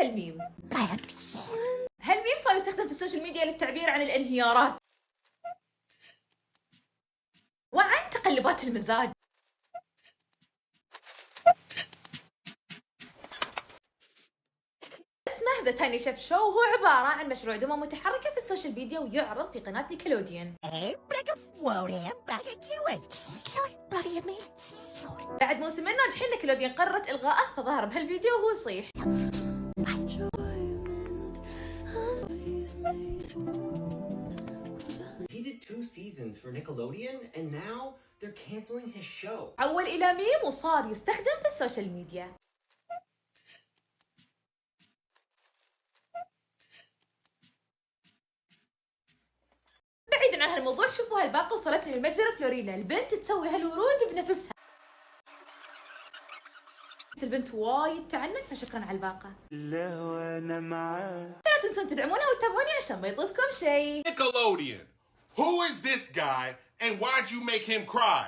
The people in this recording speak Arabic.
هالميم. هالميم صار يستخدم في السوشيال ميديا للتعبير عن الانهيارات وعن تقلبات المزاج. اسمه ذا تايني شيف شو، هو عبارة عن مشروع دمى متحركة في السوشيال ميديا ويعرض في قناة نيكلوديان. بعد موسمين ناجحين نيكلوديان قررت إلغائه، فظهر بهالفيديو وهو يصيح. He did 2 seasons for Nickelodeon and now they're canceling his show. حول إلى ميم وصار يستخدم في السوشيال ميديا. بعيدا عن هالموضوع، شوفوا هالباقة وصلتني من متجر فلورينا. البنت تسوي هالورود بنفسها. بس البنت وايد تعنت، فشكرا على الباقة. لا وانا معاك. لا تنسون تدعمونا وتتابعوني عشان ما يطيفكم شيء. Nickelodeon. Who is this guy and why'd you make him cry?